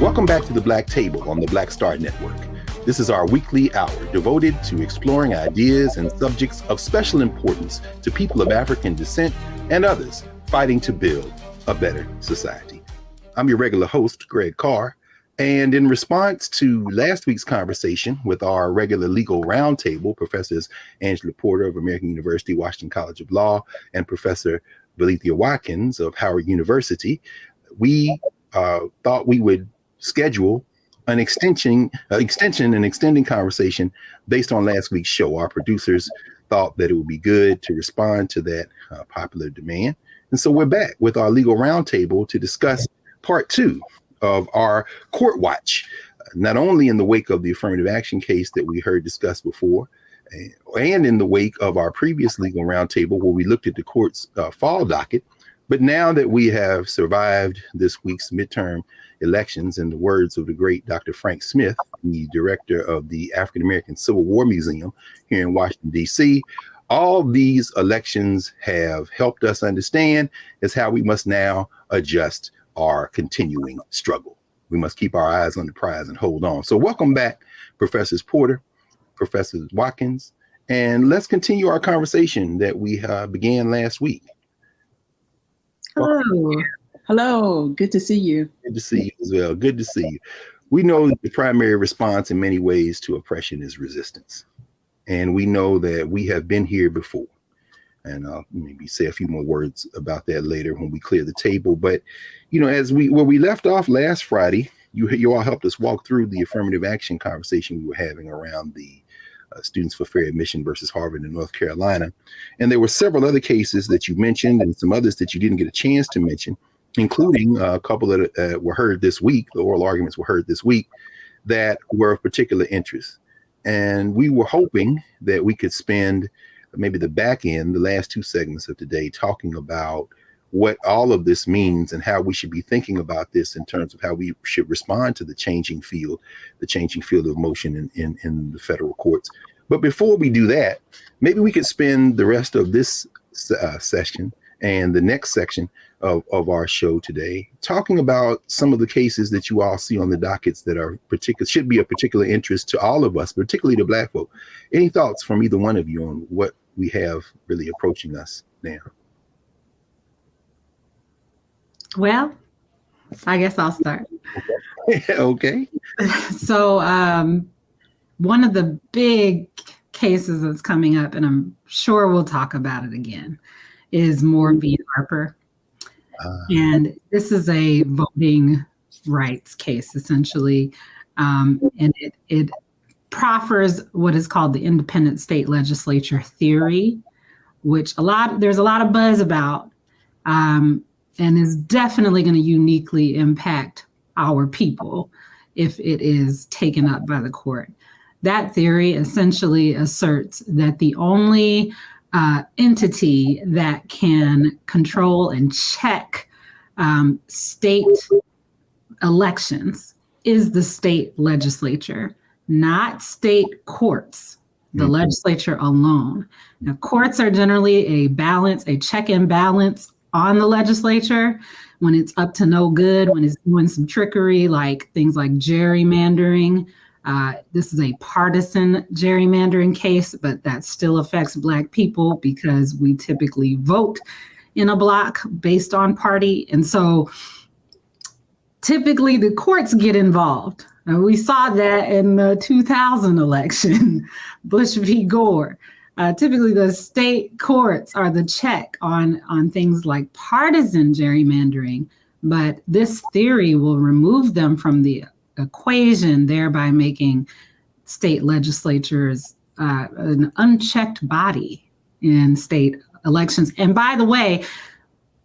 Welcome back to the Black Table on the Black Star Network. This is our weekly hour devoted to exploring ideas and subjects of special importance to people of African descent and others fighting to build a better society. I'm your regular host, Greg Carr, and in response to last week's conversation with our regular legal roundtable, Professors Angela Porter of American University, Washington College of Law, and Professor Valethia Watkins of Howard University, we thought we would schedule an extending conversation based on last week's show. Our producers thought that it would be good to respond to that popular demand. And so we're back with our legal roundtable to discuss part two of our court watch, not only in the wake of the affirmative action case that we heard discussed before, and in the wake of our previous legal roundtable where we looked at the court's fall docket. But now that we have survived this week's midterm elections, in the words of the great Dr. Frank Smith, the director of the African American Civil War Museum here in Washington, D.C., all these elections have helped us understand is how we must now adjust our continuing struggle. We must keep our eyes on the prize and hold on. So welcome back, Professors Porter, Professor Watkins, and let's continue our conversation that we began last week. Hello. Good to see you. Good to see you as well. Good to see you. We know that the primary response in many ways to oppression is resistance. And we know that we have been here before. And I'll maybe say a few more words about that later when we clear the table. But, you know, where we left off last Friday, you all helped us walk through the affirmative action conversation we were having around the Students for Fair Admission versus Harvard in North Carolina. And there were several other cases that you mentioned and some others that you didn't get a chance to mention, including a couple that were heard this week. The oral arguments were heard this week that were of particular interest. And we were hoping that we could spend maybe the back end, the last two segments of today, talking about what all of this means and how we should be thinking about this in terms of how we should respond to the changing field of motion in the federal courts. But before we do that, maybe we could spend the rest of this session and the next section of our show today talking about some of the cases that you all see on the dockets that are should be of particular interest to all of us, particularly to Black folk. Any thoughts from either one of you on what we have really approaching us now? Well, I guess I'll start. Okay. So one of the big cases that's coming up, and I'm sure we'll talk about it again, is Moore v. Harper. And this is a voting rights case, essentially. And it proffers what is called the independent state legislature theory, which there's a lot of buzz about. And is definitely going to uniquely impact our people if it is taken up by the court. That theory essentially asserts that the only entity that can control and check state elections is the state legislature, not state courts, the legislature alone. Now, courts are generally a check and balance on the legislature when it's up to no good, when it's doing some trickery, like things like gerrymandering. This is a partisan gerrymandering case, but that still affects Black people because we typically vote in a block based on party. And so typically the courts get involved. We saw that in the 2000 election, Bush v. Gore. Typically, the state courts are the check on things like partisan gerrymandering, but this theory will remove them from the equation, thereby making state legislatures an unchecked body in state elections. And by the way,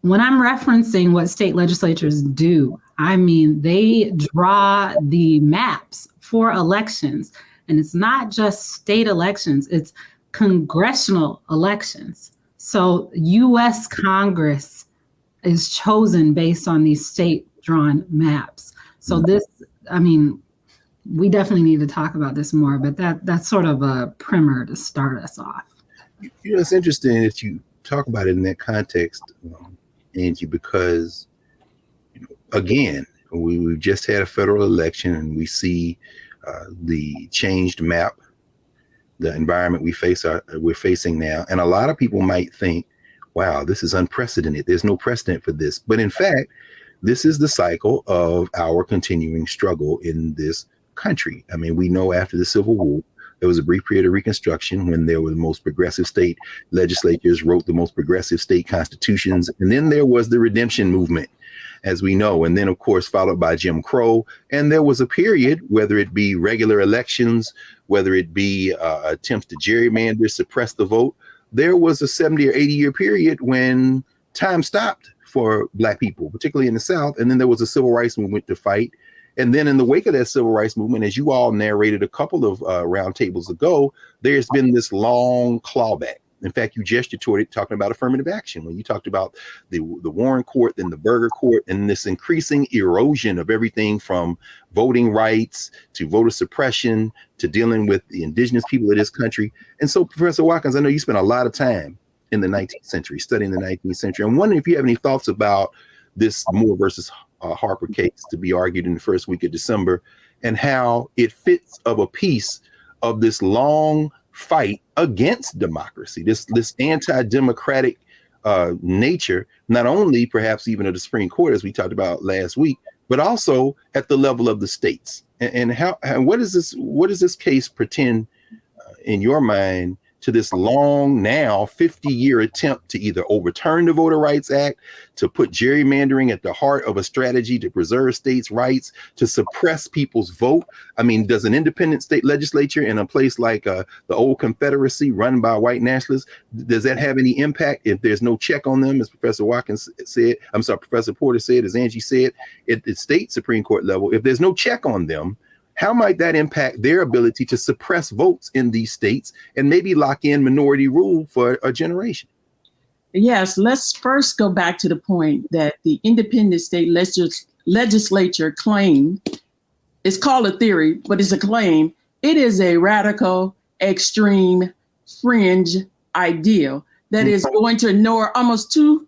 when I'm referencing what state legislatures do, I mean they draw the maps for elections, and it's not just state elections, it's congressional elections. So U.S. Congress is chosen based on these state drawn maps. So this, I mean, we definitely need to talk about this more, but that's sort of a primer to start us off. You know, it's interesting that you talk about it in that context, Angie, because, you know, again, We've just had a federal election, and we see the changed map, the environment we're facing now. And a lot of people might think, wow, this is unprecedented. There's no precedent for this. But in fact, this is the cycle of our continuing struggle in this country. I mean, we know after the Civil War, there was a brief period of Reconstruction when there were the most progressive state legislatures wrote the most progressive state constitutions. And then there was the redemption movement, as we know. And then, of course, followed by Jim Crow. And there was a period, whether it be regular elections, whether it be attempts to gerrymander, suppress the vote, there was a 70 or 80-year period when time stopped for Black people, particularly in the South. And then there was a civil rights movement to fight. And then in the wake of that civil rights movement, as you all narrated a couple of roundtables ago, there's been this long clawback. In fact, you gestured toward it talking about affirmative action when you talked about the Warren Court, then the Berger Court, and this increasing erosion of everything from voting rights to voter suppression to dealing with the indigenous people of this country. And so, Professor Watkins, I know you spent a lot of time in the 19th century, studying the 19th century. I'm wondering if you have any thoughts about this Moore versus Harper case to be argued in the first week of December, and how it fits of a piece of this long fight against democracy, this anti-democratic nature, not only perhaps even of the Supreme Court, as we talked about last week, but also at the level of the states. And what does this case pretend in your mind to this long, now 50-year attempt to either overturn the Voter Rights Act, to put gerrymandering at the heart of a strategy to preserve states' rights, to suppress people's vote? I mean, does an independent state legislature in a place like the old Confederacy run by white nationalists, does that have any impact if there's no check on them, as Professor Watkins said, Professor Porter said, as Angie said, at the state Supreme Court level, if there's no check on them, how might that impact their ability to suppress votes in these states and maybe lock in minority rule for a generation? Yes, let's first go back to the point that the independent state legislature claim, it's called a theory, but it's a claim. It is a radical, extreme, fringe ideal that is going to ignore almost 2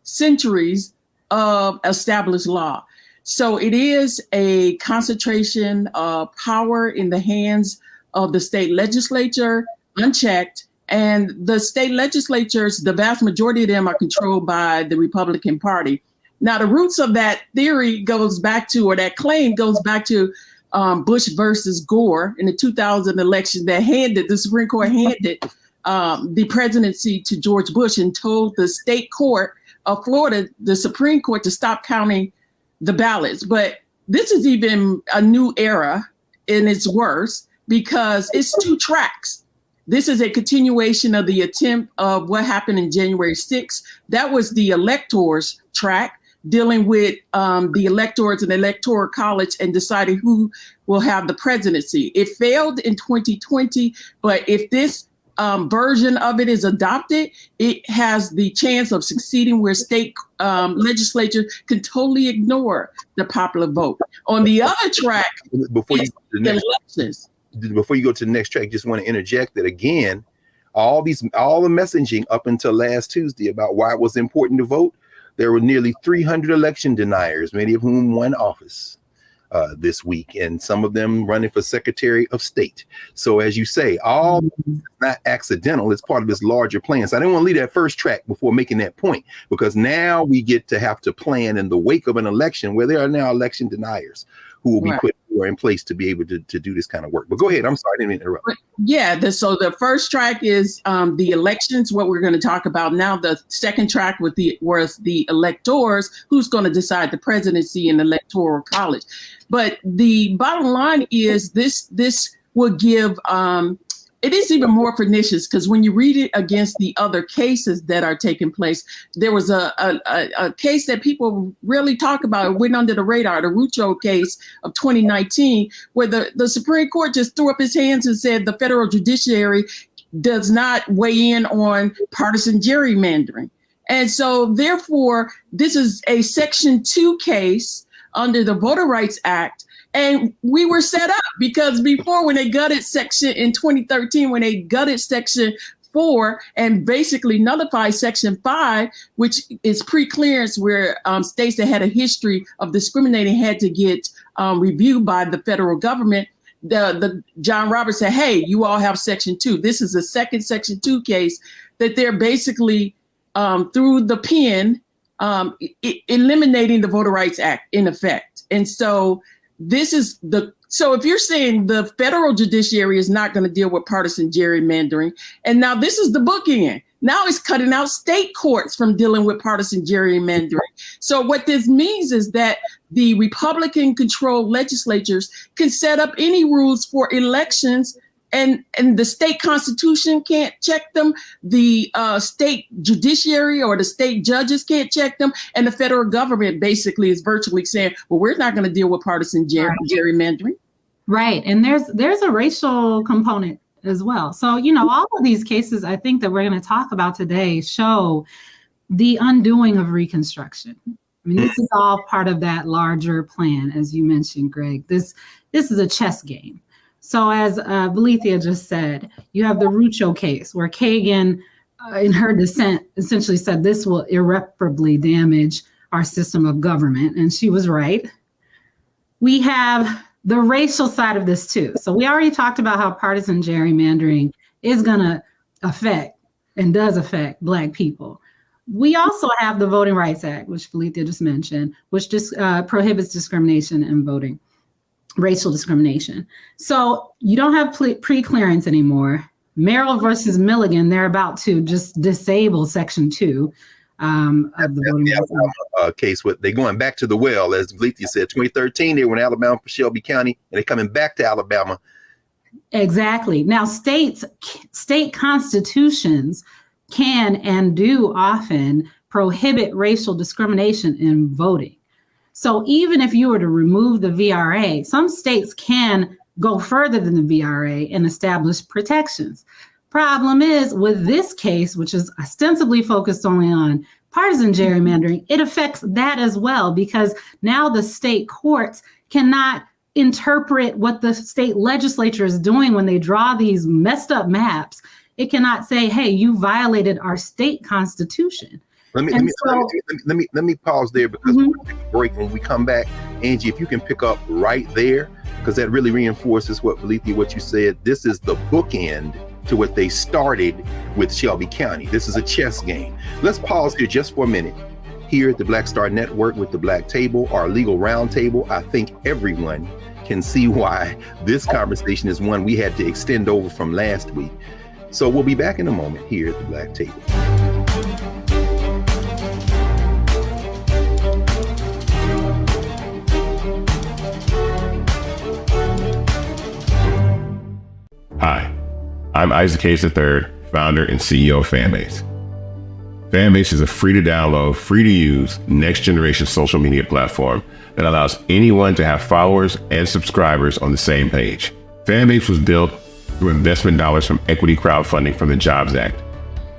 centuries of established law. So it is a concentration of power in the hands of the state legislature, unchecked. And the state legislatures, the vast majority of them are controlled by the Republican Party. Now, the roots of that theory goes back to, or that claim goes back to Bush versus Gore in the 2000 election that the Supreme Court handed the presidency to George Bush and told the state court of Florida, the Supreme Court, to stop counting the ballots. But this is even a new era, and it's worse because it's 2 tracks. This is a continuation of the attempt of what happened in January 6th. That was the electors track, dealing with the electors and the electoral college and deciding who will have the presidency. It failed in 2020, but if this version of it is adopted, it has the chance of succeeding where state legislatures can totally ignore the popular vote. On the other track, before you go to the next track, just want to interject that again, all the messaging up until last Tuesday about why it was important to vote, there were nearly 300 election deniers, many of whom won office this week, and some of them running for Secretary of State. So as you say, all not accidental, it's part of this larger plan. So I didn't want to leave that first track before making that point, because now we get to have to plan in the wake of an election where there are now election deniers who will be put in place to be able to do this kind of work. But go ahead. I'm sorry, I didn't mean to interrupt. Yeah, so the first track is the elections, what we're going to talk about now. The second track was the electors, who's going to decide the presidency in the electoral college. But the bottom line is this will give it is even more pernicious, because when you read it against the other cases that are taking place, there was a case that people really talk about, it went under the radar, the Rucho case of 2019, where the Supreme Court just threw up his hands and said the federal judiciary does not weigh in on partisan gerrymandering. And so therefore, this is a Section 2 case under the Voter Rights Act. And we were set up because before, when they gutted section in 2013, when they gutted Section 4 and basically nullifies Section 5, which is pre-clearance, where states that had a history of discriminating had to get reviewed by the federal government. The John Roberts said, hey, you all have Section 2. This is a second Section 2 case that they're basically through the pen eliminating the Voter Rights Act in effect. And so so if you're saying the federal judiciary is not going to deal with partisan gerrymandering, and now this is the bookend. Now it's cutting out state courts from dealing with partisan gerrymandering. So what this means is that the Republican-controlled legislatures can set up any rules for elections, and the state constitution can't check them. The state judiciary or the state judges can't check them. And the federal government basically is virtually saying, well, we're not going to deal with partisan gerrymandering. Right. And there's a racial component as well. So, all of these cases, I think that we're going to talk about today show the undoing of Reconstruction. I mean, this is all part of that larger plan, as you mentioned, Greg. This is a chess game. So as Valethia just said, you have the Rucho case where Kagan, in her dissent, essentially said this will irreparably damage our system of government. And she was right. We have the racial side of this too. So we already talked about how partisan gerrymandering is going to affect and does affect Black people. We also have the Voting Rights Act, which Valethia just mentioned, which just prohibits discrimination in voting. Racial discrimination. So you don't have pre-clearance anymore. Merrill versus Milligan, they're about to just disable Section 2 of the Voting Rights Act. Case with they're going back to the well, as Valethia said. 2013, they were in Alabama for Shelby County, and they're coming back to Alabama. Exactly. Now, state constitutions can and do often prohibit racial discrimination in voting. So even if you were to remove the VRA, some states can go further than the VRA and establish protections. Problem is, with this case, which is ostensibly focused only on partisan gerrymandering, it affects that as well, because now the state courts cannot interpret what the state legislature is doing when they draw these messed up maps. It cannot say, hey, you violated our state constitution. Let me pause there, because we're going to take a break. When we come back, Angie, if you can pick up right there, because that really reinforces what you said. This is the bookend to what they started with Shelby County. This is a chess game. Let's pause here just for a minute. Here at the Black Star Network with the Black Table, our legal roundtable, I think everyone can see why this conversation is one we had to extend over from last week. So we'll be back in a moment here at the Black Table. Hi, I'm Isaac Hayes III, founder and CEO of Fanbase. Fanbase is a free to download, free to use, next generation social media platform that allows anyone to have followers and subscribers on the same page. Fanbase was built through investment dollars from equity crowdfunding from the Jobs Act.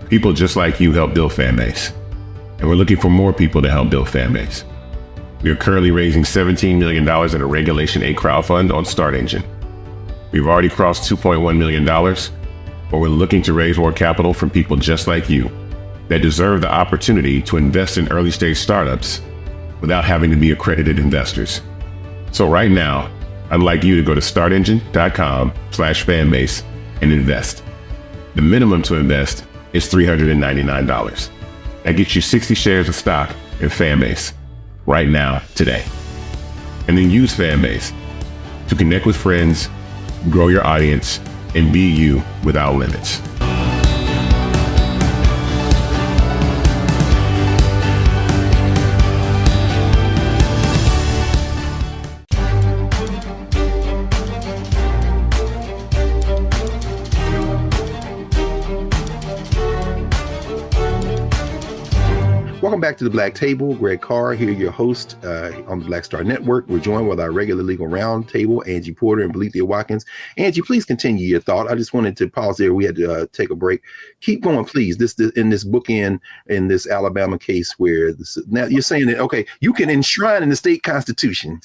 People just like you help build Fanbase, and we're looking for more people to help build Fanbase. We are currently raising $17 million in a Regulation 8 crowdfund on Start Engine. We've already crossed $2.1 million, but we're looking to raise more capital from people just like you that deserve the opportunity to invest in early stage startups without having to be accredited investors. So right now, I'd like you to go to startengine.com/fanbase and invest. The minimum to invest is $399. That gets you 60 shares of stock in Fanbase right now, today. And then use Fanbase to connect with friends, grow your audience, and be you without limits. Welcome back to the Black Table. Greg Carr here, your host on the Black Star Network. We're joined with our regular legal roundtable, Angie Porter and Valethia Watkins. Angie, please continue your thought. I just wanted to pause there. We had to take a break. Keep going, please. This in this bookend in this Alabama case where now you're saying that, okay, you can enshrine in the state constitution.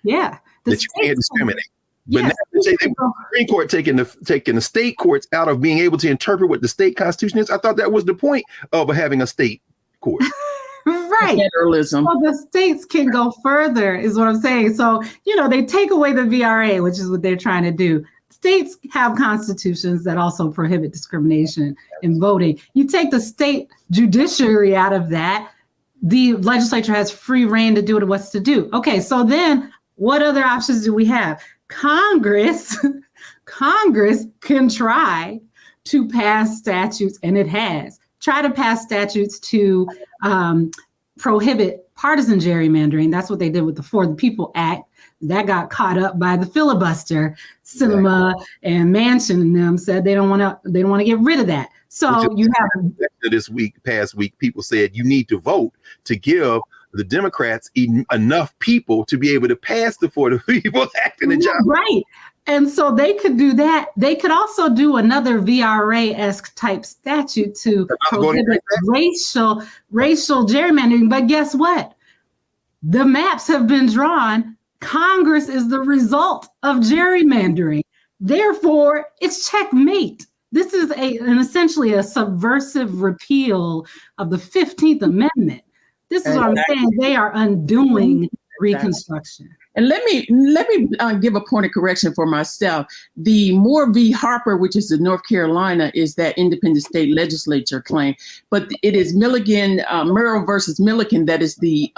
Yeah. That you can't discriminate. But now they say the Supreme Court taking the state courts out of being able to interpret what the state constitution is. I thought that was the point of having a state court. Right. Federalism. Well, the states can go further, is what I'm saying. So, they take away the VRA, which is what they're trying to do. States have constitutions that also prohibit discrimination in voting. You take the state judiciary out of that, the legislature has free reign to do what it wants to do. Okay, so then what other options do we have? Congress can try to pass statutes, and it has tried to pass statutes to prohibit partisan gerrymandering. That's what they did with the For the People Act. That got caught up by the filibuster. Sinema and Manchin and them said they don't want to get rid of that. So you have past week, people said you need to vote to give the Democrats enough people to be able to pass the For the People Act in the job. Right. And so they could do that. They could also do another VRA-esque type statute to prohibit racial gerrymandering. But guess what? The maps have been drawn. Congress is the result of gerrymandering. Therefore, it's checkmate. This is essentially a subversive repeal of the 15th Amendment. This is what I'm saying. They are undoing Reconstruction. And let me give a point of correction for myself. The Moore v. Harper, which is in North Carolina, is that independent state legislature claim, but it is Merrill versus Milliken that is the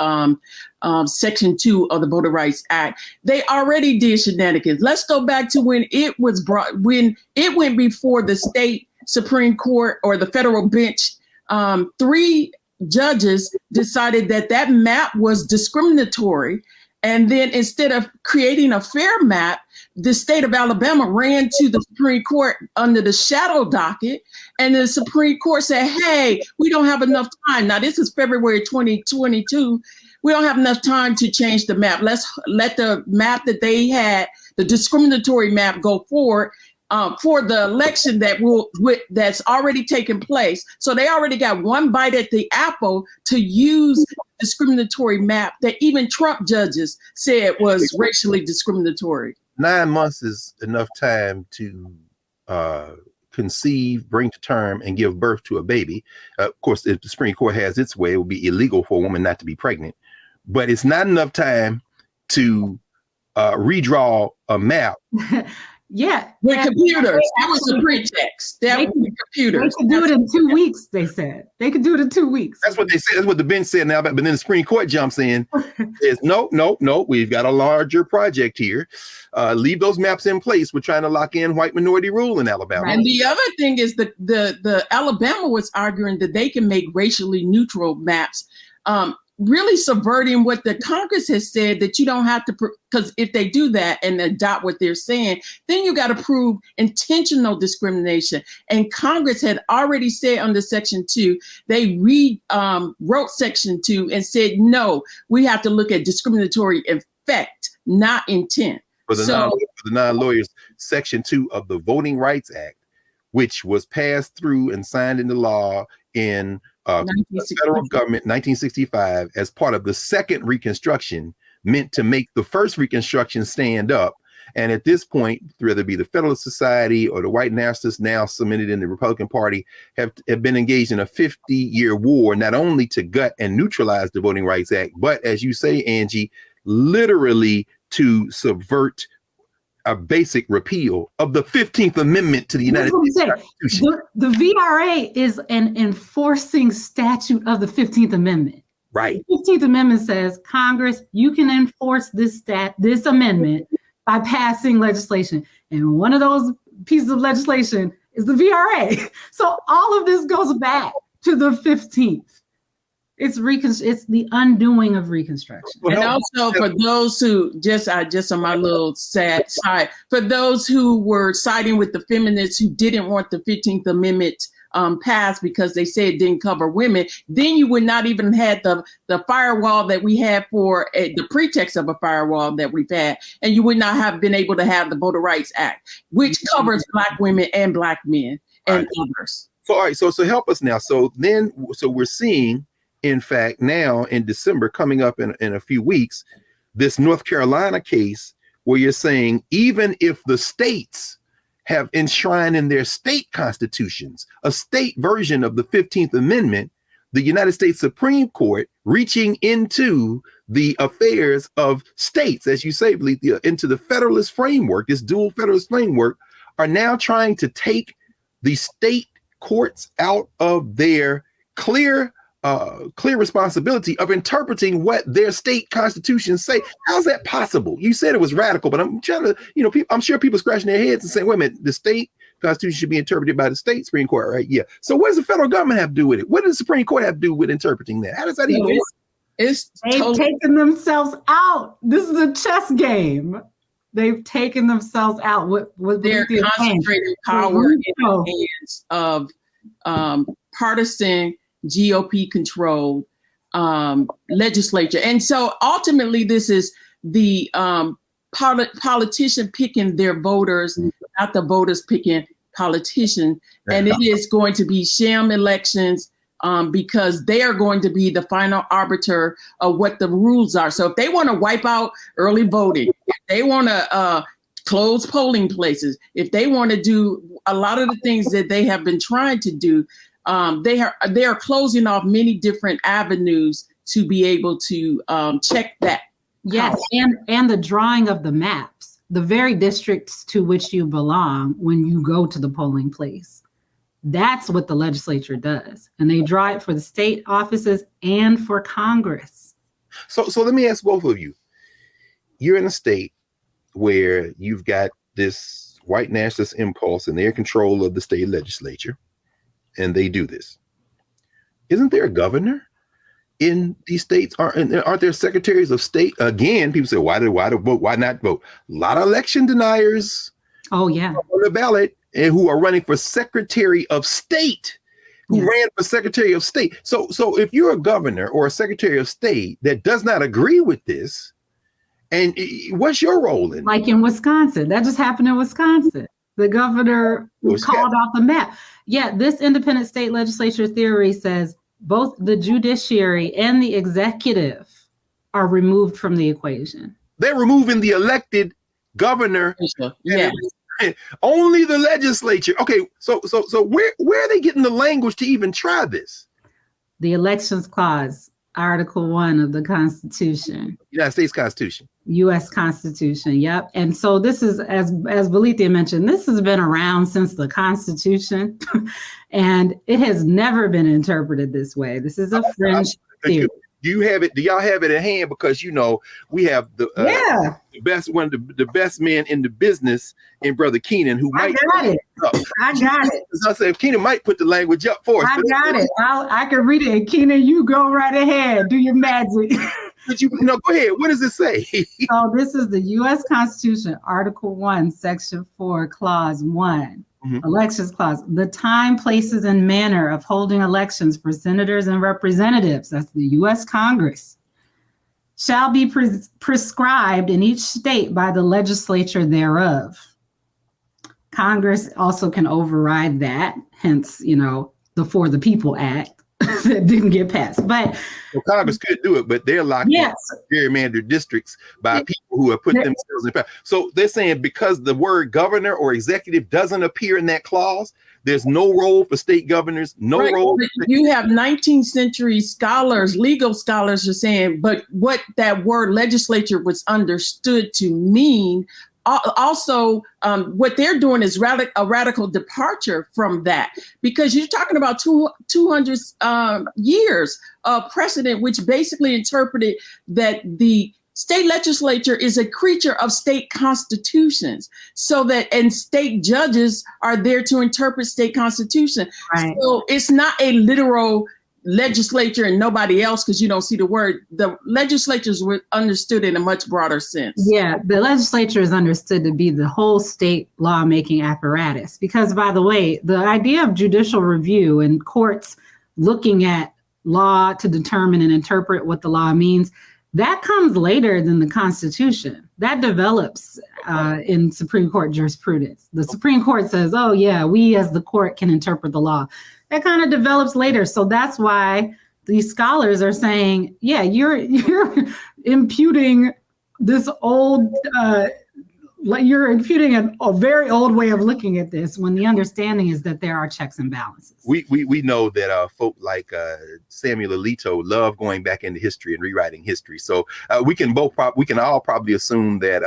Section 2 of the Voter Rights Act. They already did shenanigans. Let's go back to when it went before the state Supreme Court or the federal bench. 3 judges decided that map was discriminatory. And then instead of creating a fair map, the state of Alabama ran to the Supreme Court under the shadow docket. And the Supreme Court said, hey, we don't have enough time. Now, this is February 2022. We don't have enough time to change the map. Let's let the map that they had, the discriminatory map, go forward for the election that's already taken place. So they already got one bite at the apple to use discriminatory map that even Trump judges said was racially discriminatory. 9 months is enough time to conceive, bring to term, and give birth to a baby. Of course, if the Supreme Court has its way, it would be illegal for a woman not to be pregnant. But it's not enough time to redraw a map. Yeah. With computers. That was a pretext. That was computers. They could do it in 2 weeks, they said. They could do it in 2 weeks. That's what they said. That's what the bench said now. But then the Supreme Court jumps in. Says, no. We've got a larger project here. Leave those maps in place. We're trying to lock in white minority rule in Alabama. And the other thing is the Alabama was arguing that they can make racially neutral maps. Really subverting what the Congress has said, that you don't have to, because if they do that and adopt what they're saying, then you got to prove intentional discrimination. And Congress had already said under Section 2, they wrote Section 2 and said, no, we have to look at discriminatory effect, not intent. For the non-lawyers, Section 2 of the Voting Rights Act, which was passed through and signed into law in the federal government 1965 as part of the second Reconstruction, meant to make the first Reconstruction stand up. And at this point, whether it be the Federalist Society or the white nationalists now cemented in the Republican Party, have been engaged in a 50-year war, not only to gut and neutralize the Voting Rights Act, but as you say, Angie, literally to subvert a basic repeal of the 15th Amendment to the United States Constitution. The VRA is an enforcing statute of the 15th Amendment. Right. The 15th Amendment says, Congress, you can enforce this amendment by passing legislation. And one of those pieces of legislation is the VRA. So all of this goes back to the 15th. It's the undoing of Reconstruction. And also for those who just on my little sad side, for those who were siding with the feminists who didn't want the 15th Amendment passed because they said it didn't cover women, then you would not even have the firewall that we had for the pretext of a firewall that we've had, and you would not have been able to have the Voter Rights Act, which covers Black women and Black men and others. So all right, so help us now. So we're seeing, in fact, now in December, coming up in a few weeks, this North Carolina case where you're saying even if the states have enshrined in their state constitutions a state version of the 15th Amendment, the United States Supreme Court, reaching into the affairs of states, as you say, into the federalist framework, this dual federalist framework, are now trying to take the state courts out of their clear responsibility of interpreting what their state constitutions say. How's that possible? You said it was radical, but I'm trying to, I'm sure people scratching their heads and saying, wait a minute, the state constitution should be interpreted by the state Supreme Court, right? Yeah. So what does the federal government have to do with it? What does the Supreme Court have to do with interpreting that? How does that even work? They've taken themselves out. This is a chess game. They've taken themselves out. They're concentrating power in the hands of partisan GOP-controlled legislature. And so ultimately, this is the politician picking their voters, not the voters picking politicians. And it is going to be sham elections because they are going to be the final arbiter of what the rules are. So if they want to wipe out early voting, if they want to close polling places, if they want to do a lot of the things that they have been trying to do, they are closing off many different avenues to be able to check that. Yes, and the drawing of the maps, the very districts to which you belong when you go to the polling place. That's what the legislature does. And they draw it for the state offices and for Congress. So let me ask both of you. You're in a state where you've got this white nationalist impulse and they're in control of the state legislature, and they do this. Isn't there a governor in these states? Aren't there secretaries of state? Again, people say, why vote? Why not vote? A lot of election deniers. Oh, yeah. On the ballot, and who are running for Secretary of State, who ran for Secretary of State. So if you're a governor or a Secretary of State that does not agree with this, and what's your role in it? Like in Wisconsin, that just happened in Wisconsin. The governor called out the map. Yeah, this independent state legislature theory says both the judiciary and the executive are removed from the equation. They're removing the elected governor. Yeah. Only the legislature. Okay, so where are they getting the language to even try this? The Elections Clause, Article 1 of the Constitution. United States Constitution. U.S. Constitution, yep. And so this is, as Bolithia mentioned, this has been around since the Constitution, and it has never been interpreted this way. This is a fringe theory. Do y'all have it at hand? Because we have the best one, the best man in the business in Brother Keenan, who might. I got it. I said Keenan might put the language up for us. I got it. I can read it. Keenan, you go right ahead. Do your magic. But go ahead. What does it say? So this is the U.S. Constitution, Article 1, Section 4, Clause 1. Elections Clause. The time, places, and manner of holding elections for senators and representatives, that's the U.S. Congress, shall be prescribed in each state by the legislature thereof. Congress also can override that, hence, the For the People Act that didn't get passed. But Congress could do it, but they're locked in gerrymandered districts by people who have put themselves in power. So they're saying because the word governor or executive doesn't appear in that clause, there's no role for state governors, role. You have 19th century scholars, legal scholars are saying, but what that word legislature was understood to mean. Also, what they're doing is a radical departure from that, because you're talking about 200 years of precedent, which basically interpreted that the state legislature is a creature of state constitutions, and state judges are there to interpret state constitution. Right. So it's not a literal legislature and nobody else, because you don't see the word. The legislatures were understood in a much broader sense. Yeah, the legislature is understood to be the whole state lawmaking apparatus. Because, by the way, the idea of judicial review and courts looking at law to determine and interpret what the law means, that comes later than the Constitution. That develops in Supreme Court jurisprudence. The Supreme Court says, oh yeah, we as the court can interpret the law. That kind of develops later. So that's why these scholars are saying, yeah, you're imputing this old you're imputing a very old way of looking at this when the understanding is that there are checks and balances. We know that folk like Samuel Alito love going back into history and rewriting history. So we can all probably assume that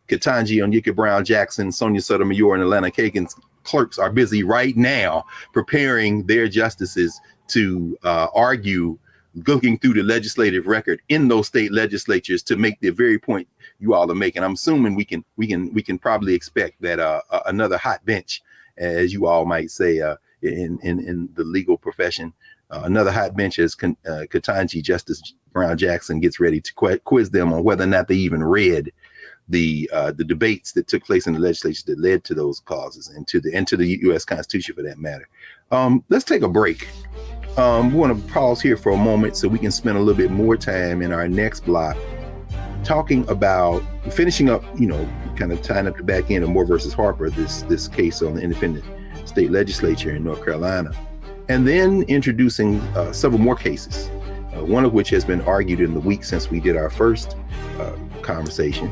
Ketanji Onyeka Brown Jackson, Sonia Sotomayor, and Atlanta Kagan's clerks are busy right now preparing their justices to argue, looking through the legislative record in those state legislatures to make the very point you all are making. I'm assuming we can probably expect that another hot bench, as you all might say in the legal profession, another hot bench as Ketanji Justice Brown Jackson gets ready to quiz them on whether or not they even read the debates that took place in the legislature that led to those causes and to the U.S. Constitution for that matter. Let's take a break. We want to pause here for a moment so we can spend a little bit more time in our next block talking about finishing up, kind of tying up the back end of Moore versus Harper, this case on the independent state legislature in North Carolina, and then introducing several more cases, one of which has been argued in the week since we did our first conversation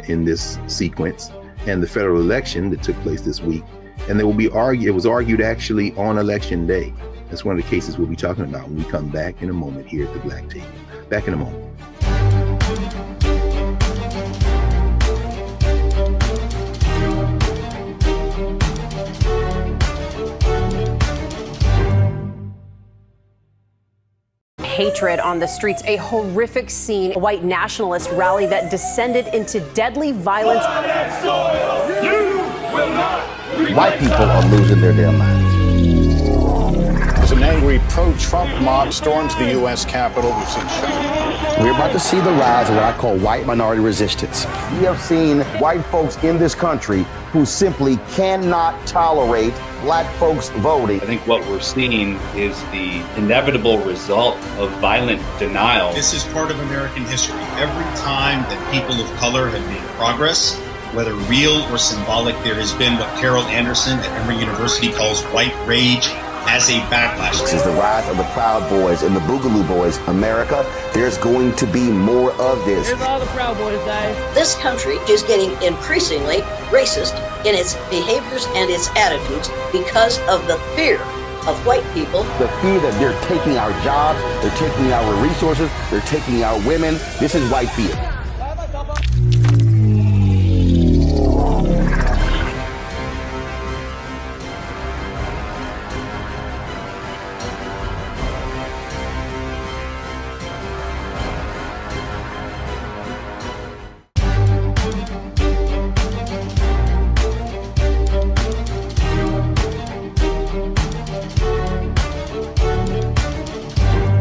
in this sequence, and the federal election that took place this week. And it was argued actually on election day. That's one of the cases we'll be talking about when we come back in a moment here at the Black Table. Back in a moment. Hatred on the streets, a horrific scene, a white nationalist rally that descended into deadly violence. White people are losing their damn minds. As an angry pro-Trump mob storms the U.S. Capitol, we've seen shooting. We're about to see the rise of what I call white minority resistance. We have seen white folks in this country who simply cannot tolerate black folks voting. I think what we're seeing is the inevitable result of violent denial. This is part of American history. Every time that people of color have made progress, whether real or symbolic, there has been what Carol Anderson at Emory University calls white rage as a backlash. This is the rise of the Proud Boys and the Boogaloo Boys. America, there's going to be more of this. Here's all the Proud Boys, guys. This country is getting increasingly racist in its behaviors and its attitudes because of the fear of white people. The fear that they're taking our jobs, they're taking our resources, they're taking our women. This is white fear.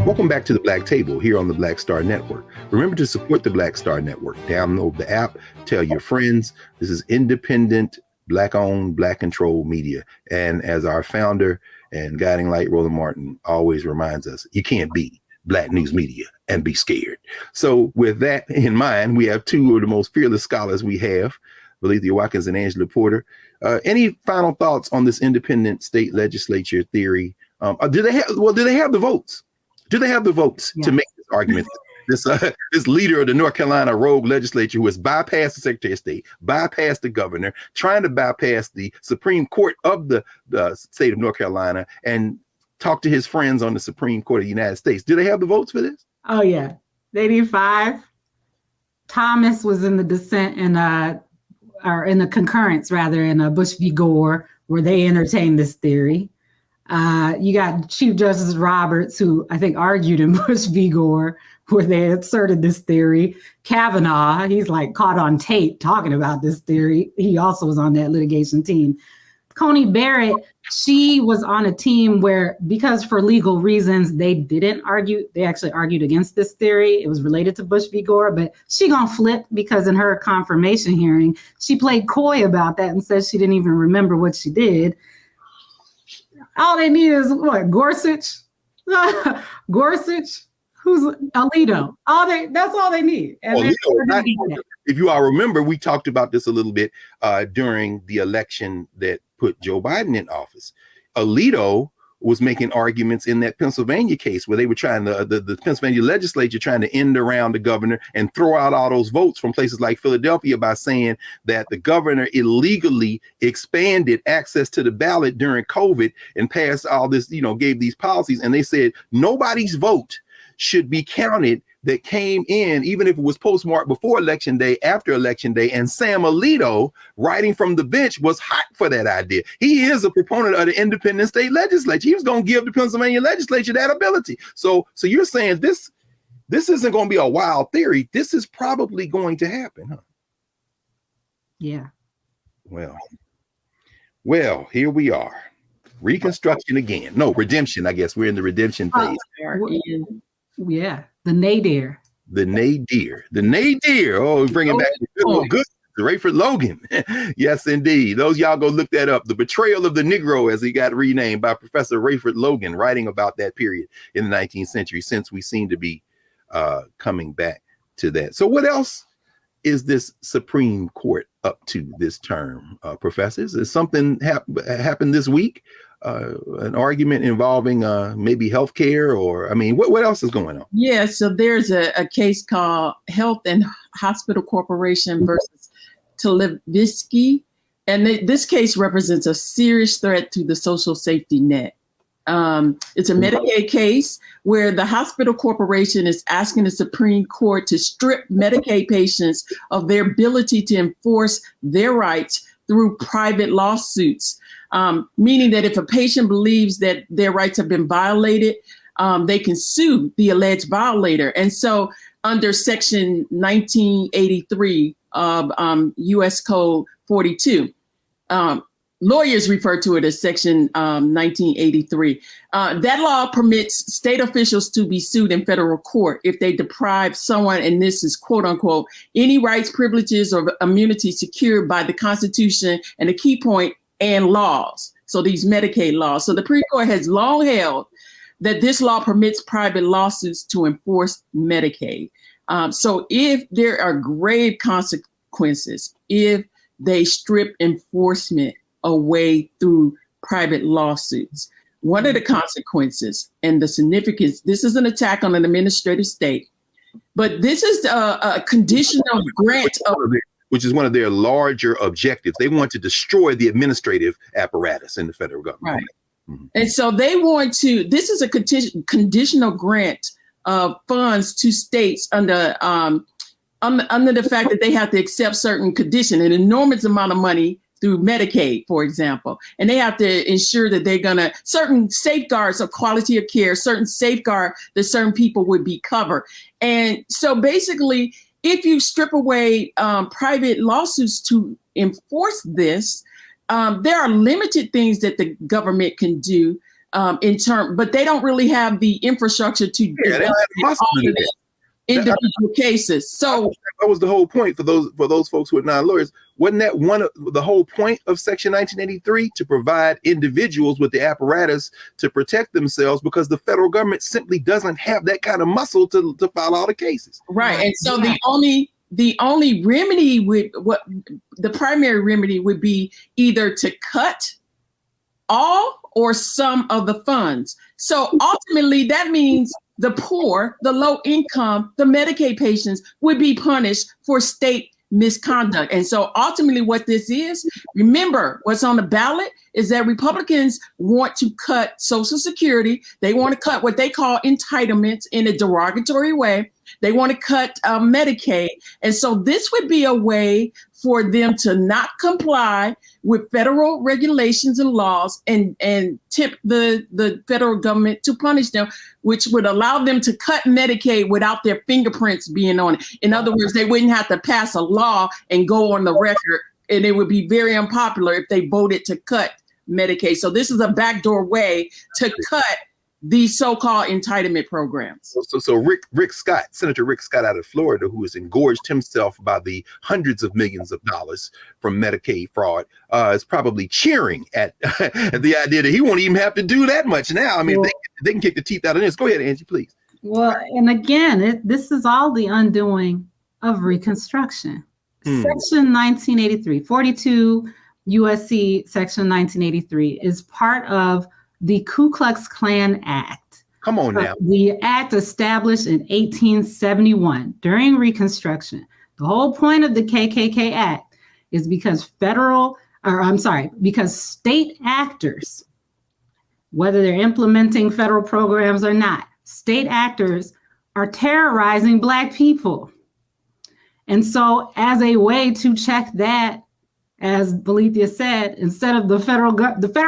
Welcome back to the Black Table here on the Black Star Network. Remember to support the Black Star Network. Download the app, tell your friends. This is independent, Black-owned, Black-controlled media. And as our founder and guiding light, Roland Martin, always reminds us, you can't be Black news media and be scared. So with that in mind, we have two of the most fearless scholars we have, Alethea Watkins and Angela Porter. Any final thoughts on this independent state legislature theory? Do they have the votes? Do they have the votes to make this argument? This leader of the North Carolina rogue legislature who has bypassed the Secretary of State, bypassed the governor, trying to bypass the Supreme Court of the state of North Carolina and talk to his friends on the Supreme Court of the United States. Do they have the votes for this? Oh, yeah. They need 5. Thomas was in the dissent or in the concurrence, rather, in Bush v. Gore, where they entertained this theory. You got Chief Justice Roberts, who I think argued in Bush v. Gore, where they asserted this theory. Kavanaugh, he's like caught on tape talking about this theory. He also was on that litigation team. Coney Barrett, she was on a team where, because for legal reasons, they didn't argue. They actually argued against this theory. It was related to Bush v. Gore, but she gonna flip because in her confirmation hearing, she played coy about that and said she didn't even remember what she did. All they need is what? Gorsuch? Gorsuch? Who's Alito? That's all they need. And Alito, if you all remember, we talked about this a little bit during the election that put Joe Biden in office. Alito was making arguments in that Pennsylvania case where they were trying the Pennsylvania legislature trying to end around the governor and throw out all those votes from places like Philadelphia by saying that the governor illegally expanded access to the ballot during COVID and passed all this, gave these policies. And they said nobody's vote should be counted that came in, even if it was postmarked before Election Day, after Election Day. And Sam Alito, writing from the bench, was hot for that idea. He is a proponent of the independent state legislature. He was going to give the Pennsylvania legislature that ability. So you're saying this isn't going to be a wild theory. This is probably going to happen, huh? Yeah. Well, here we are. Reconstruction again. No, redemption, I guess. We're in the redemption phase. Yeah, the nadir. The nadir. Oh, we're bringing back the Rayford Logan. Yes, indeed. Those y'all go look that up. The Betrayal of the Negro, as he got renamed by Professor Rayford Logan, writing about that period in the 19th century, since we seem to be coming back to that. So what else is this Supreme Court up to this term, professors? Is something happened this week? An argument involving maybe healthcare, or what else is going on? Yeah, so there's a case called Health and Hospital Corporation versus Televisky, and this case represents a serious threat to the social safety net. It's a Medicaid case where the hospital corporation is asking the Supreme Court to strip Medicaid patients of their ability to enforce their rights through private lawsuits. Meaning that if a patient believes that their rights have been violated, they can sue the alleged violator. And so under Section 1983 of U.S. Code 42, lawyers refer to it as Section 1983. That law permits state officials to be sued in federal court if they deprive someone, and this is quote unquote, any rights, privileges, or immunity secured by the Constitution, and a key point, and laws. So these Medicaid laws. So the Supreme Court has long held that this law permits private lawsuits to enforce Medicaid. So if there are grave consequences, if they strip enforcement away through private lawsuits, what are the consequences and the significance? This is an attack on an administrative state, but this is a conditional grant of, which is one of their larger objectives. They want to destroy the administrative apparatus in the federal government. Right. Mm-hmm. And so they want to, this is a conditional grant of funds to states under the fact that they have to accept certain conditions, an enormous amount of money through Medicaid, for example. And they have to ensure that they're going to, certain safeguards of quality of care, certain safeguard that certain people would be covered. And so basically, if you strip away private lawsuits to enforce this, there are limited things that the government can do but they don't really have the infrastructure to individual cases. So that was the whole point for those folks who are non-lawyers. Wasn't that the whole point of Section 1983, to provide individuals with the apparatus to protect themselves, because the federal government simply doesn't have that kind of muscle to file all the cases. Right. And so the only remedy the primary remedy would be either to cut all or some of the funds. So ultimately that means the poor, the low income, the Medicaid patients would be punished for state misconduct. And so ultimately what this is, remember what's on the ballot is that Republicans want to cut Social Security. They want to cut what they call entitlements in a derogatory way. They want to cut Medicaid. And so this would be a way for them to not comply with federal regulations and laws and tip the federal government to punish them, which would allow them to cut Medicaid without their fingerprints being on it. In other words, they wouldn't have to pass a law and go on the record, and it would be very unpopular if they voted to cut Medicaid. So this is a backdoor way to cut these so-called entitlement programs. So Rick Scott, Senator Rick Scott out of Florida, who has engorged himself by the hundreds of millions of dollars from Medicaid fraud, is probably cheering at the idea that he won't even have to do that much now. I mean, they can kick the teeth out of this. Go ahead, Angie, please. Well, and again, this is all the undoing of Reconstruction. Section 1983, 42 USC Section 1983 is part of the Ku Klux Klan Act. Come on now. The act established in 1871 during Reconstruction. The whole point of the KKK Act is because because state actors, whether they're implementing federal programs or not, state actors are terrorizing Black people. And so as a way to check that, as Valethia said, instead of the federal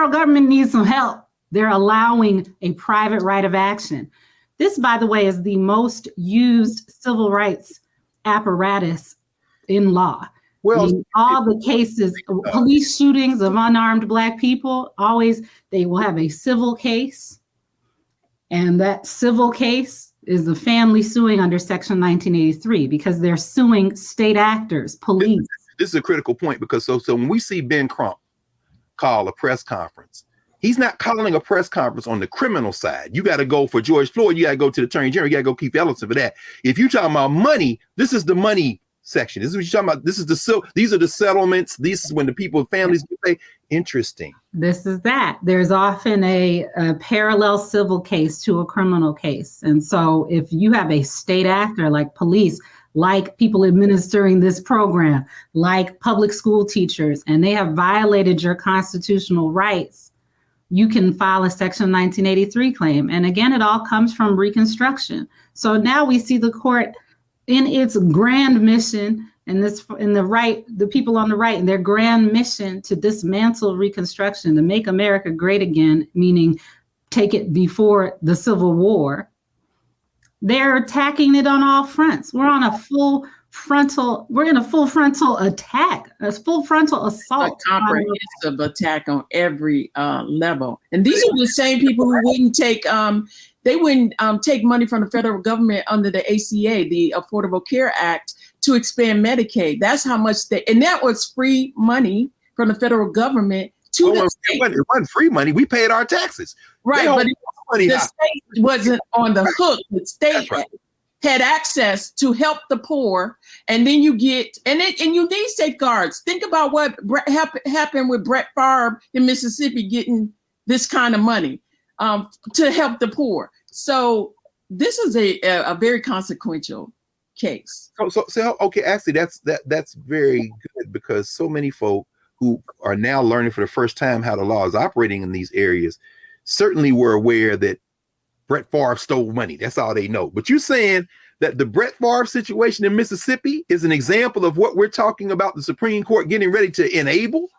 government needs some help, they're allowing a private right of action. This, by the way, is the most used civil rights apparatus in law. Well, all the cases, police shootings of unarmed Black people, they will have a civil case. And that civil case is the family suing under Section 1983 because they're suing state actors, police. This is a critical point because so when we see Ben Crump call a press conference, he's not calling a press conference on the criminal side. You got to go for George Floyd. You got to go to the Attorney General. You got to go Keith Ellison for that. If you're talking about money, this is the money section. This is what you're talking about. These are the settlements. This is when the people, families get paid. Interesting. This is that. There's often a parallel civil case to a criminal case. And so if you have a state actor like police, like people administering this program, like public school teachers, and they have violated your constitutional rights, you can file a Section 1983 claim. And again, it all comes from Reconstruction. So now we see the court in its grand mission, the people on the right, and their grand mission to dismantle Reconstruction, to make America great again, meaning take it before the Civil War. They're attacking it on all fronts. We're in a full frontal attack, a full frontal assault. A comprehensive attack on every level. And these are the same people who wouldn't take take money from the federal government under the ACA, the Affordable Care Act, to expand Medicaid. That's how much and that was free money from the federal government to the state. It wasn't free money. We paid our taxes. Right, but the state wasn't on the hook. The state had access to help the poor, and then you get and you need safeguards. Think about what happened with Brett Favre in Mississippi getting this kind of money to help the poor. So this is a very consequential case. So okay, actually that's very good because so many folk who are now learning for the first time how the law is operating in these areas certainly were aware that Brett Favre stole money. That's all they know. But you're saying that the Brett Favre situation in Mississippi is an example of what we're talking about the Supreme Court getting ready to enable?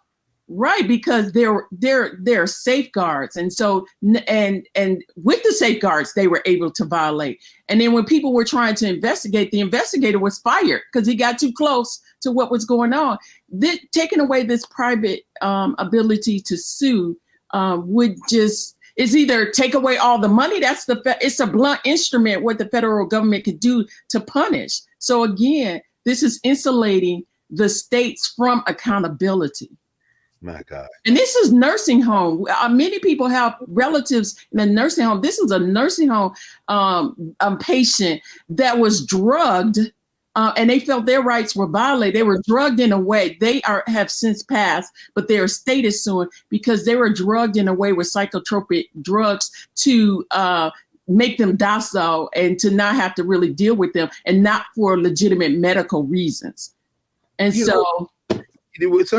Right, because there are safeguards, and so and with the safeguards they were able to violate. And then when people were trying to investigate, the investigator was fired because he got too close to what was going on. Taking away this private ability to sue would just is either take away all the money. It's a blunt instrument what the federal government could do to punish. So again, this is insulating the states from accountability. My God. And this is nursing home. Many people have relatives in a nursing home. This is a nursing home patient that was drugged and they felt their rights were violated. They were drugged in a way. They have since passed, but their estate is suing because they were drugged in a way with psychotropic drugs to make them docile and to not have to really deal with them and not for legitimate medical reasons. And so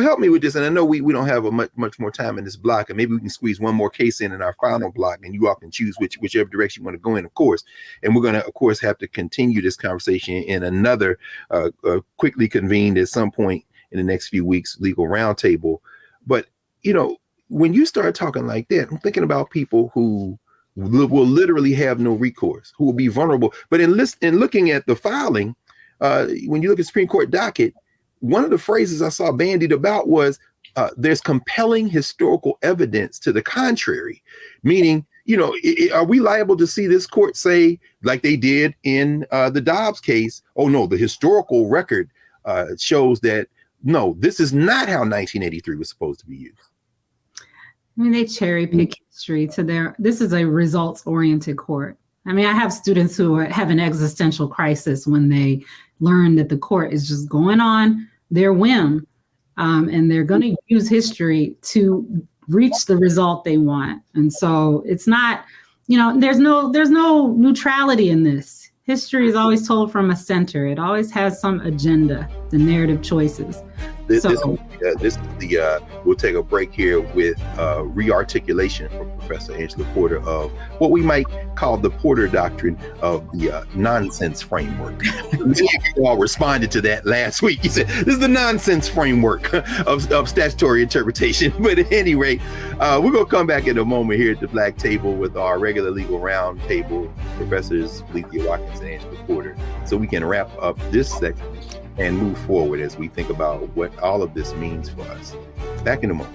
help me with this, and I know we don't have much more time in this block, and maybe we can squeeze one more case in our final block, and you all can choose whichever direction you want to go in, of course. And we're going to, of course, have to continue this conversation in another quickly convened at some point in the next few weeks legal roundtable. But when you start talking like that, I'm thinking about people who will literally have no recourse, who will be vulnerable. But in looking at the filing, when you look at Supreme Court docket, one of the phrases I saw bandied about was there's compelling historical evidence to the contrary, meaning, are we liable to see this court say, like they did in the Dobbs case, oh, no, the historical record shows that, no, this is not how 1983 was supposed to be used. I mean, they cherry pick history this is a results oriented court. I mean, I have students who have an existential crisis when they learn that the court is just going on their whim, and they're going to use history to reach the result they want. And so it's not, there's no neutrality in this. History is always told from a center. It always has some agenda, the narrative choices. We'll take a break here with re-articulation from Professor Angela Porter of what we might call the Porter doctrine of the nonsense framework. Many of you all responded to that last week. You said, this is the nonsense framework of statutory interpretation. But at any rate, we're going to come back in a moment here at the Black Table with our regular legal round table, Professors Lethea Watkins and Angela Porter, so we can wrap up this section and move forward as we think about what all of this means for us. Back in a moment.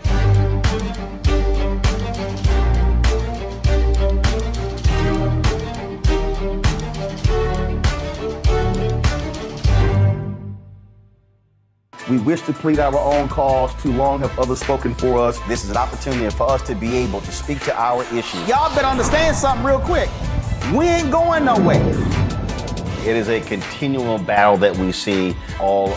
We wish to plead our own cause. Too long have others spoken for us. This is an opportunity for us to be able to speak to our issues. Y'all better understand something real quick. We ain't going nowhere. It is a continual battle that we see all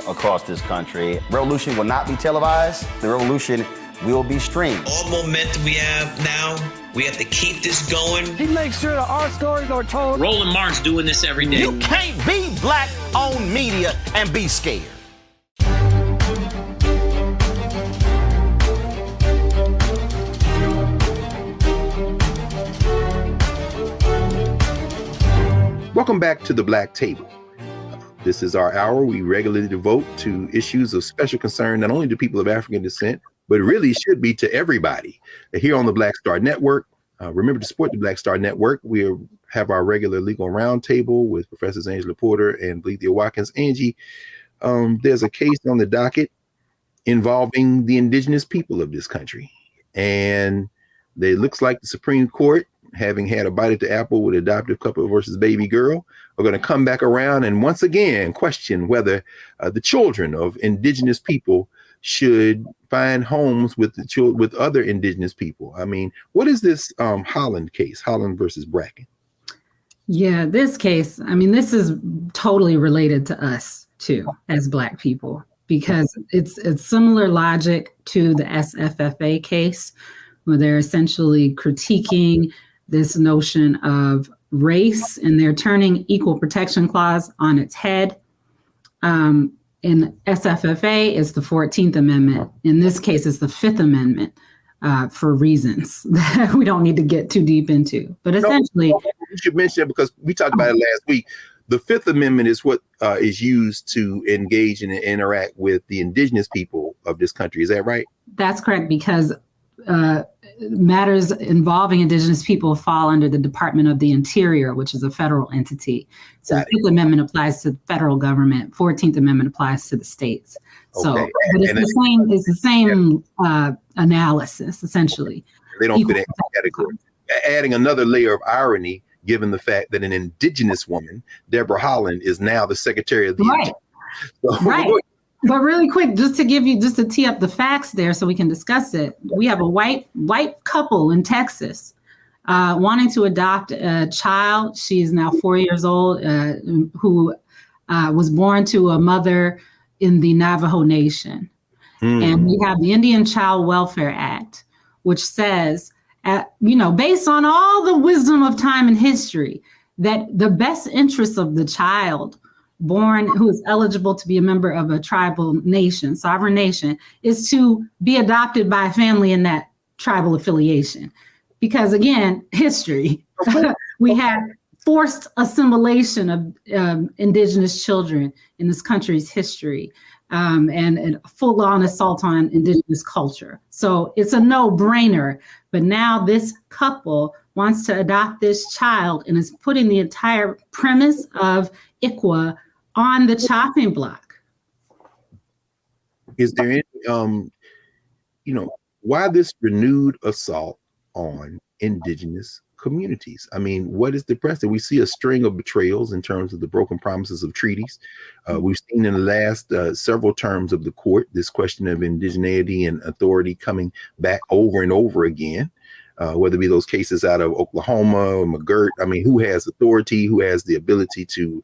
across this country. Revolution will not be televised. The revolution will be streamed. All momentum we have now, we have to keep this going. He makes sure that our stories are told. Roland Martin's doing this every day. You can't be Black-owned media and be scared. Welcome back to the Black Table. This is our hour we regularly devote to issues of special concern, not only to people of African descent, but it really should be to everybody. Here on the Black Star Network, remember to support the Black Star Network. We have our regular legal roundtable with Professors Angela Porter and Lethea Watkins. Angie, there's a case on the docket involving the indigenous people of this country. And it looks like the Supreme Court, having had a bite at the apple with adoptive couple versus baby girl, are going to come back around and once again question whether the children of indigenous people should find homes with with other indigenous people. I mean, what is this Holland case, Holland versus Bracken? Yeah, this case, I mean, this is totally related to us too, as Black people, because it's similar logic to the SFFA case, where they're essentially critiquing this notion of race, and they're turning equal protection clause on its head. In SFFA, it's the 14th Amendment. In this case, it's the 5th Amendment for reasons that we don't need to get too deep into. But essentially— you should mention it because we talked about it last week. The 5th Amendment is what is used to engage and interact with the indigenous people of this country. Is that right? That's correct, because matters involving indigenous people fall under the Department of the Interior, which is a federal entity. So the 5th Amendment applies to the federal government. 14th Amendment applies to the states. So but it's the same analysis, essentially. They don't fit in that category. Adding another layer of irony, given the fact that an indigenous woman, Deborah Holland, is now the Secretary of the Interior. So, right. But really quick, just to tee up the facts there so we can discuss it. We have a white couple in Texas wanting to adopt a child. She is now 4 years old, who was born to a mother in the Navajo Nation. And we have the Indian Child Welfare Act, which says, based on all the wisdom of time and history, that the best interests of the child born who is eligible to be a member of a tribal nation, sovereign nation, is to be adopted by a family in that tribal affiliation. Because again, history, we had forced assimilation of indigenous children in this country's history, and a full-on assault on indigenous culture. So it's a no-brainer. But now this couple wants to adopt this child and is putting the entire premise of ICWA on the chopping block. Is there any, why this renewed assault on indigenous communities? I mean, what is the precedent? We see a string of betrayals in terms of the broken promises of treaties. We've seen in the last several terms of the court, this question of indigeneity and authority coming back over and over again. Whether it be those cases out of Oklahoma or McGirt. I mean, who has authority, who has the ability to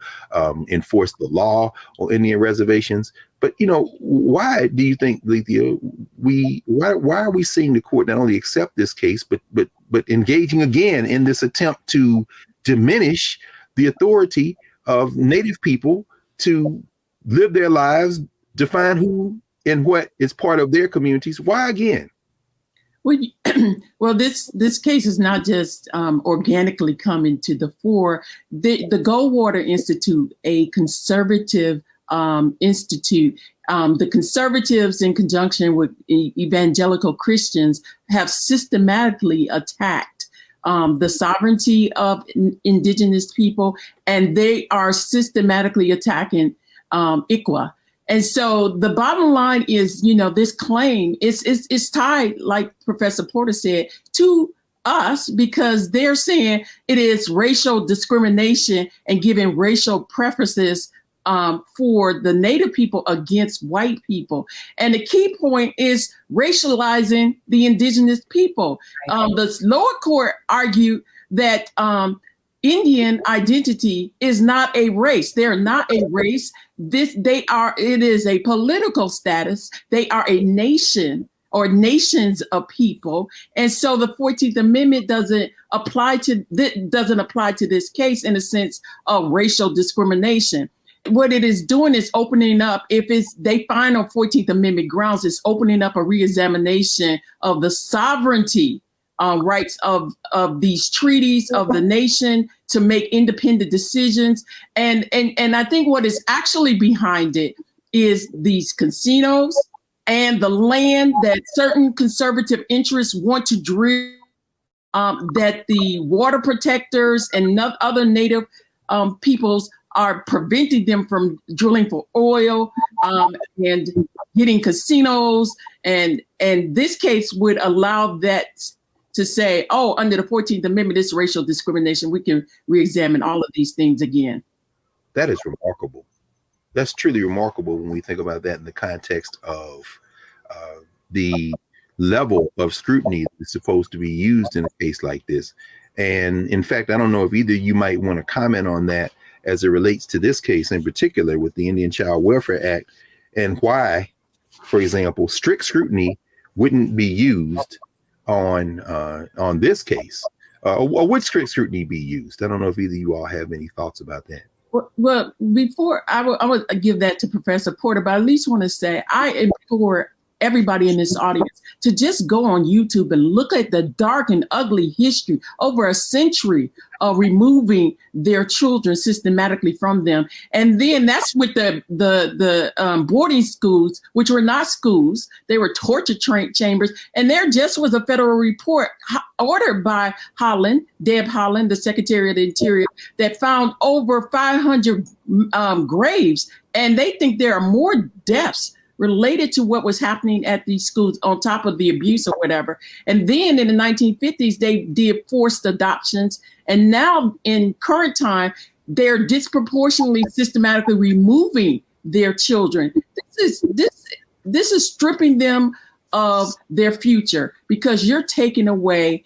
enforce the law on Indian reservations? But why do you think, Lethea, why are we seeing the court not only accept this case, but engaging again in this attempt to diminish the authority of Native people to live their lives, define who and what is part of their communities? Why again? Well, this case is not just organically coming to the fore. The Goldwater Institute, a conservative institute, the conservatives in conjunction with evangelical Christians have systematically attacked the sovereignty of indigenous people, and they are systematically attacking ICWA. And so the bottom line is, this claim is tied, like Professor Porter said, to us, because they're saying it is racial discrimination and giving racial preferences for the Native people against white people. And the key point is racializing the indigenous people. The lower court argued that Indian identity is not a race. They're not a race. It is a political status. They are a nation or nations of people. And so the 14th Amendment doesn't apply to this case in a sense of racial discrimination. What it is doing is opening up, they find on 14th Amendment grounds, it's opening up a reexamination of the sovereignty rights of these treaties of the nation to make independent decisions. And I think what is actually behind it is these casinos and the land that certain conservative interests want to drill, that the water protectors and other Native peoples are preventing them from drilling for oil and getting casinos. And this case would allow that to say, under the 14th Amendment, it's racial discrimination. We can reexamine all of these things again. That is remarkable. That's truly remarkable when we think about that in the context of the level of scrutiny that's supposed to be used in a case like this. And in fact, I don't know if either you might want to comment on that as it relates to this case in particular with the Indian Child Welfare Act, and why, for example, strict scrutiny wouldn't be used on this case. Or would strict scrutiny be used? I don't know if either of you all have any thoughts about that. Well, before I would give that to Professor Porter, but I at least want to say I implore everybody in this audience to just go on YouTube and look at the dark and ugly history over a century of removing their children systematically from them. And then that's with the boarding schools, which were not schools. They were torture chambers. And there just was a federal report ordered by Deb Haaland, the Secretary of the Interior, that found over 500 graves. And they think there are more deaths related to what was happening at these schools on top of the abuse or whatever. And then in the 1950s, they did forced adoptions. And now in current time, they're disproportionately systematically removing their children. This is stripping them of their future, because you're taking away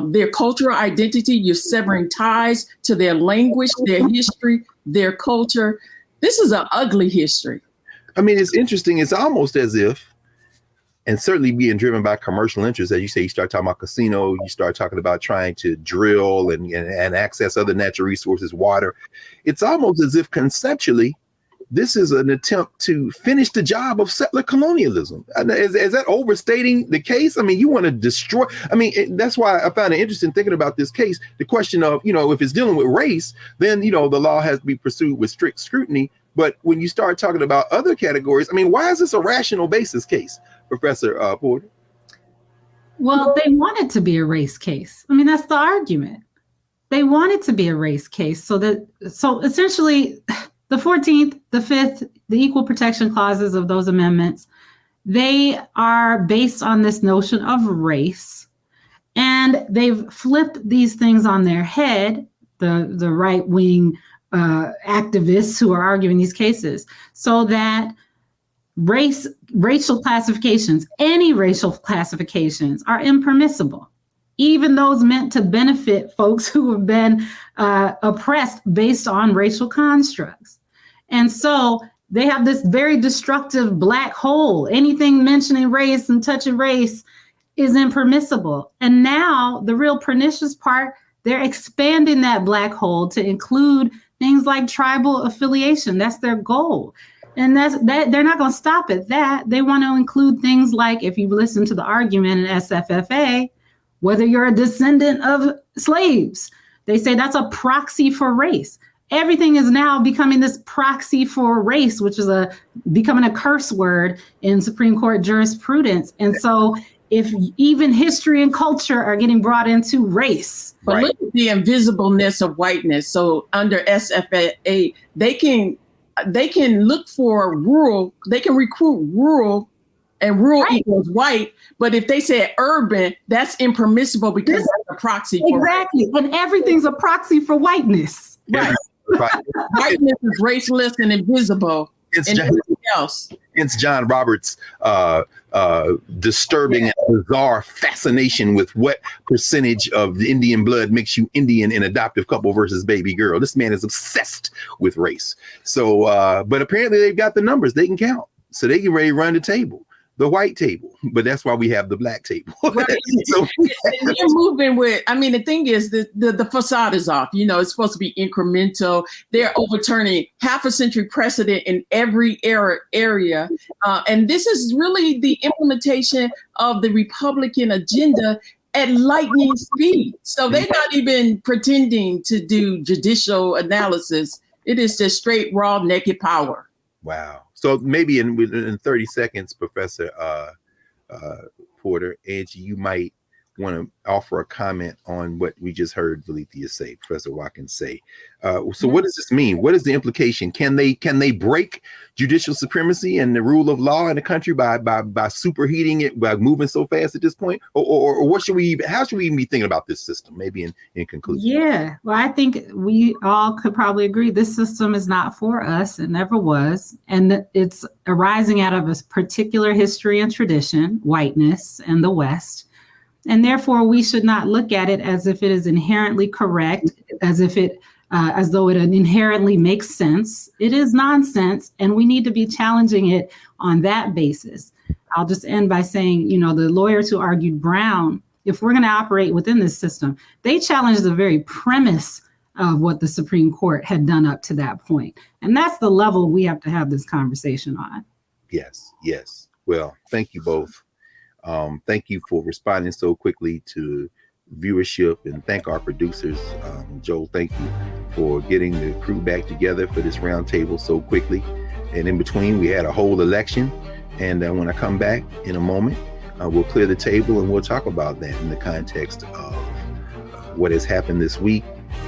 their cultural identity. You're severing ties to their language, their history, their culture. This is an ugly history. I mean, it's interesting. It's almost as if, and certainly being driven by commercial interests, as you say, you start talking about casino, you start talking about trying to drill and access other natural resources, water. It's almost as if conceptually, this is an attempt to finish the job of settler colonialism. Is that overstating the case? I mean, you want to destroy. I mean, that's why I found it interesting thinking about this case. The question of, if it's dealing with race, then, the law has to be pursued with strict scrutiny. But when you start talking about other categories, I mean, why is this a rational basis case, Professor Porter? Well, they want it to be a race case. I mean, that's the argument. They want it to be a race case. So essentially, the 14th, the 5th, the equal protection clauses of those amendments, they are based on this notion of race. And they've flipped these things on their head, the right-wing activists who are arguing these cases, so that racial classifications, any racial classifications, are impermissible, even those meant to benefit folks who have been oppressed based on racial constructs. And so they have this very destructive black hole. Anything mentioning race and touching race is impermissible. And now the real pernicious part, they're expanding that black hole to include things like tribal affiliation. That's their goal. And they're not going to stop at that. They want to include things like, if you listen to the argument in SFFA, whether you're a descendant of slaves, they say that's a proxy for race. Everything is now becoming this proxy for race, which is becoming a curse word in Supreme Court jurisprudence. And so if even history and culture are getting brought into race. But look at the invisibleness of whiteness. So under SFA, they can look for rural, they can recruit rural, and rural equals white. But if they say urban, that's impermissible because it's a proxy for exactly. And everything's a proxy for whiteness. Right. Whiteness is raceless and invisible. It's and John, everything else. It's John Roberts' disturbing and bizarre fascination with what percentage of the Indian blood makes you Indian in Adoptive Couple versus Baby Girl. This man is obsessed with race. So, but apparently they've got the numbers. They can count. So they can ready to run the table. The white table, but that's why we have the black table. Right. So you're moving with, I mean, the thing is the facade is off. You know, it's supposed to be incremental. They're overturning half a century precedent in every area. And this is really the implementation of the Republican agenda at lightning speed. So they're not even pretending to do judicial analysis. It is just straight, raw, naked power. Wow. So maybe in 30 seconds, Professor Porter, Angie, you might want to offer a comment on what we just heard Valethia say, Professor Watkins say. So what does this mean? What is the implication? Can they break judicial supremacy and the rule of law in the country by superheating it, by moving so fast at this point? Or what should we even, how should we even be thinking about this system? Maybe in conclusion. Yeah, well, I think we all could probably agree this system is not for us. It never was. And it's arising out of a particular history and tradition, whiteness and the West. And therefore, we should not look at it as if it is inherently correct, as though it inherently makes sense. It is nonsense, and we need to be challenging it on that basis. I'll just end by saying, you know, the lawyers who argued Brown, if we're going to operate within this system, they challenged the very premise of what the Supreme Court had done up to that point. And that's the level we have to have this conversation on. Yes. Well, thank you both. Thank you for responding so quickly to viewership, and thank our producers. Joel, thank you for getting the crew back together for this roundtable so quickly. And in between, we had a whole election. And when I come back in a moment, we'll clear the table and we'll talk about that in the context of what has happened this week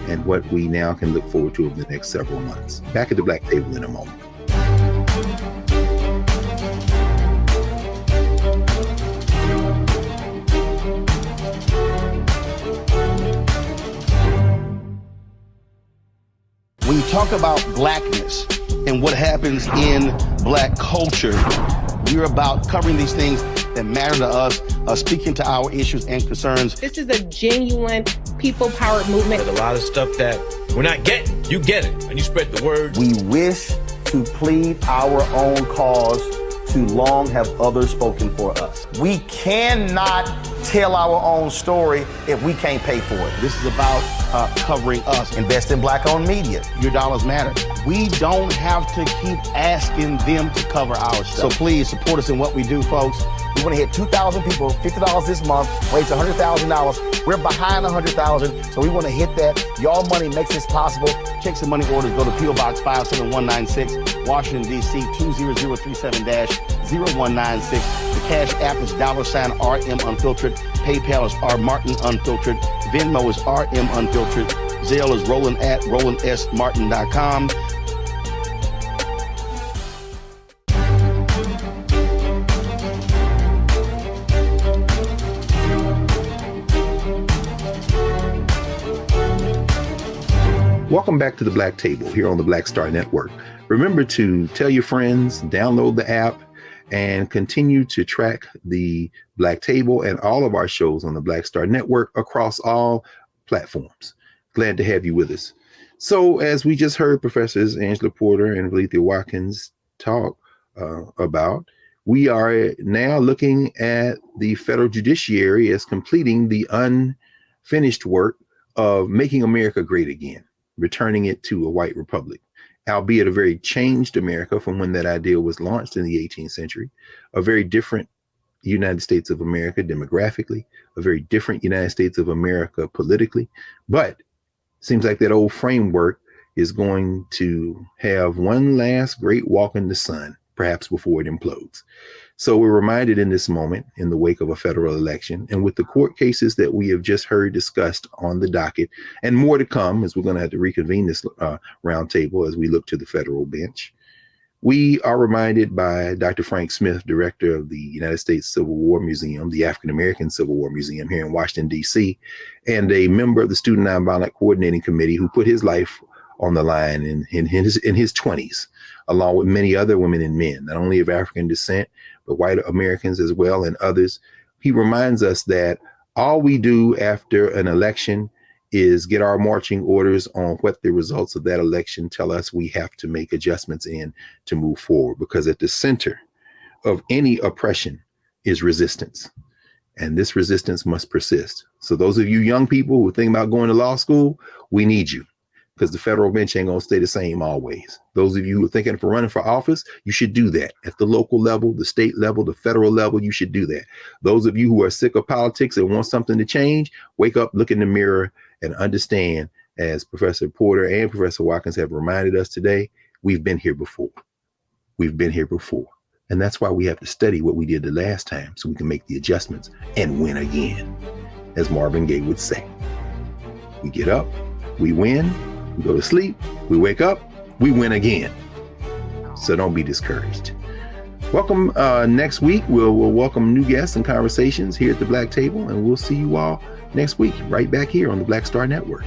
and what we now can look forward to over the next several months. Back at the Black Table in a moment. When you talk about blackness and what happens in black culture, we're about covering these things that matter to us, speaking to our issues and concerns. This is a genuine people-powered movement. There's a lot of stuff that we're not getting. You get it, and you spread the word. We wish to plead our own cause. Too long have others spoken for us. We cannot tell our own story if we can't pay for it. This is about covering us. Invest in black-owned media. Your dollars matter. We don't have to keep asking them to cover our stuff. So please support us in what we do, folks. We want to hit 2,000 people, $50 this month, raise $100,000. We're behind 100,000, so we want to hit that. Y'all money makes this possible. Check some money orders. Go to P.O. Box 57196, Washington, D.C. 20037-0196. The Cash App is $RM Unfiltered. PayPal is R Martin Unfiltered. Venmo is RM Unfiltered. Zelle is Roland at RolandSMartin.com. Welcome back to the Black Table here on the Black Star Network. Remember to tell your friends, download the app, and continue to track the Black Table and all of our shows on the Black Star Network across all platforms. Glad to have you with us. So as we just heard Professors Angela Porter and Valethia Watkins talk about. We are now looking at the federal judiciary as completing the unfinished work of making America great again, returning it to a white republic, albeit a very changed America from when that idea was launched in the 18th century, a very different United States of America demographically, a very different United States of America politically, but seems like that old framework is going to have one last great walk in the sun, perhaps before it implodes. So we're reminded in this moment, in the wake of a federal election, and with the court cases that we have just heard discussed on the docket, and more to come, as we're going to have to reconvene this roundtable as we look to the federal bench, we are reminded by Dr. Frank Smith, director of the United States Civil War Museum, the African American Civil War Museum here in Washington, D.C., and a member of the Student Nonviolent Coordinating Committee who put his life on the line in his 20s, along with many other women and men, not only of African descent, but white Americans as well, and others. He reminds us that all we do after an election is get our marching orders on what the results of that election tell us we have to make adjustments in to move forward, because at the center of any oppression is resistance. And this resistance must persist. So those of you young people who are thinking about going to law school, we need you, because the federal bench ain't gonna stay the same always. Those of you who are thinking of running for office, you should do that. At the local level, the state level, the federal level, you should do that. Those of you who are sick of politics and want something to change, wake up, look in the mirror, and understand, as Professor Porter and Professor Watkins have reminded us today, we've been here before. We've been here before. And that's why we have to study what we did the last time so we can make the adjustments and win again. As Marvin Gaye would say, we get up, we win, we go to sleep, we wake up, we win again. So don't be discouraged. Welcome next week. We'll welcome new guests and conversations here at the Black Table, and we'll see you all next week right back here on the Black Star Network.